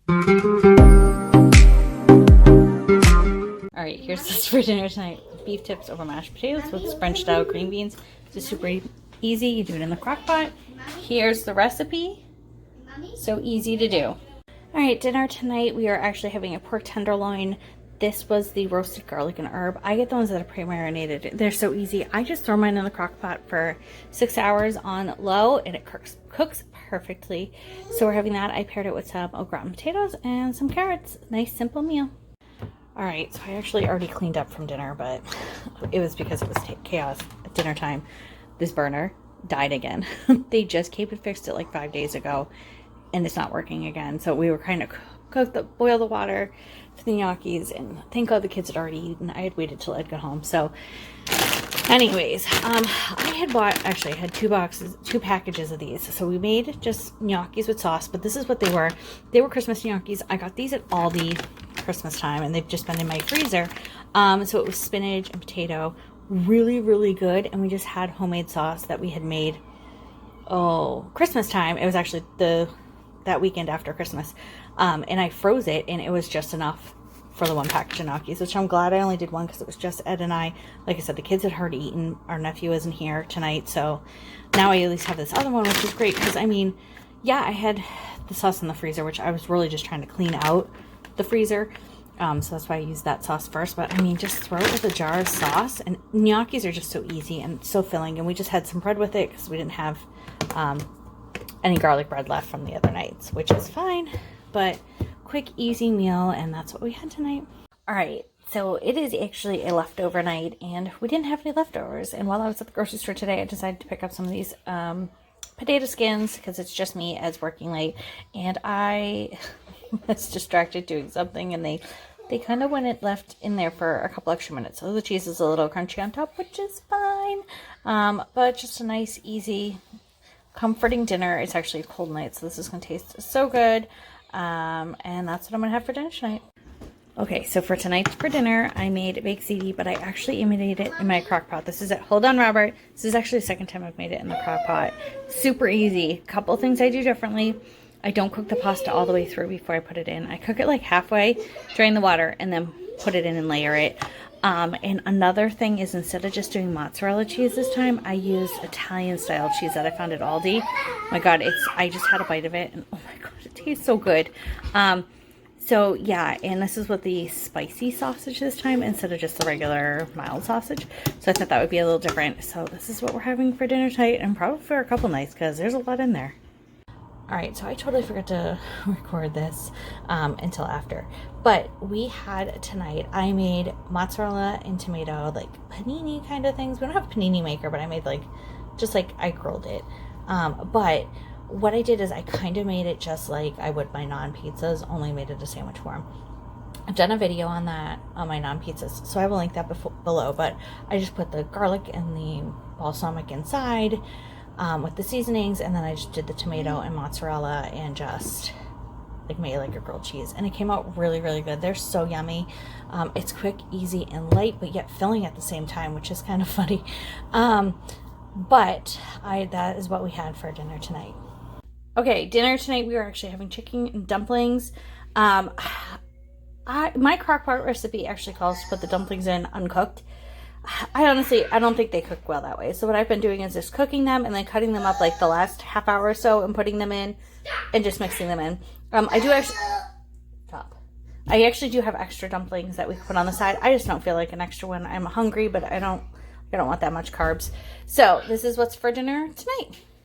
Alright, here's this for dinner tonight. Beef tips over mashed potatoes with French style green beans. It's super easy. You do it in the crock pot. Here's the recipe. So easy to do. Alright, dinner tonight. We are actually having a pork tenderloin. This was the roasted garlic and herb. I get the ones that are pre-marinated. They're so easy. I just throw mine in the crock pot for 6 hours on low and it cooks perfectly. So we're having that. I paired it with some au gratin potatoes and some carrots. Nice simple meal. Alright, so I actually already cleaned up from dinner, but it was because it was chaos at dinner time. This burner died again. They just came and fixed it like 5 days ago and it's not working again. So we were kind of boil the water for the gnocchis, and thank God the kids had already eaten. I had waited till Ed got home. So anyways, I had bought, actually I had two packages of these. So we made just gnocchis with sauce, but this is what they were. They were Christmas gnocchis. I got these at Aldi Christmas time and they've just been in my freezer. So it was spinach and potato, really, really good. And we just had homemade sauce that we had made, Christmas time. It was actually that weekend after Christmas. And I froze it and it was just enough for the one package of gnocchis, which I'm glad I only did one because it was just Ed and I. Like I said, the kids had already eaten. Our nephew isn't here tonight, so now I at least have this other one, which is great because, I mean, yeah, I had the sauce in the freezer, which I was really just trying to clean out the freezer. So that's why I used that sauce first. But, I mean, just throw it with a jar of sauce. And gnocchis are just so easy and so filling. And we just had some bread with it because we didn't have any garlic bread left from the other nights, which is fine. But quick, easy meal, and that's what we had tonight. All right, so it is actually a leftover night, and we didn't have any leftovers. And while I was at the grocery store today, I decided to pick up some of these potato skins because it's just me as working late, and I was distracted doing something, and they kind of left in there for a couple extra minutes. So the cheese is a little crunchy on top, which is fine, but just a nice, easy, comforting dinner. It's actually a cold night, so this is going to taste so good. And that's what I'm going to have for dinner tonight. Okay, so for dinner, I made baked ziti, but I actually made it in my crock pot. This is it. Hold on, Robert. This is actually the second time I've made it in the crock pot. Super easy. Couple things I do differently. I don't cook the pasta all the way through before I put it in. I cook it like halfway, drain the water, and then put it in and layer it. And another thing is, instead of just doing mozzarella cheese this time, I used Italian style cheese that I found at Aldi. Oh my God, I just had a bite of it and oh my God, it tastes so good. So yeah, and this is with the spicy sausage this time instead of just the regular mild sausage. So I thought that would be a little different. So this is what we're having for dinner tonight and probably for a couple nights because there's a lot in there. Alright, so I totally forgot to record this until after. But we had tonight, I made mozzarella and tomato, like panini kind of things. We don't have a panini maker, but I made I grilled it. But what I did is I kind of made it just like I would my non-pizzas, only made it a sandwich form. I've done a video on that, on my non-pizzas, so I will link that below. But I just put the garlic and the balsamic inside, with the seasonings, and then I just did the tomato and mozzarella and just made like a grilled cheese, and it came out really, really good. They're so yummy. It's quick, easy, and light, but yet filling at the same time, which is kind of funny. But that is what we had for dinner tonight. Okay, dinner tonight we were actually having chicken and dumplings. My crock pot recipe actually calls to put the dumplings in uncooked. I don't think they cook well that way. So what I've been doing is just cooking them and then cutting them up like the last half hour or so and putting them in and just mixing them in. I actually do have extra dumplings that we put on the side. I just don't feel like an extra one. I'm hungry, but I don't want that much carbs. So this is what's for dinner tonight.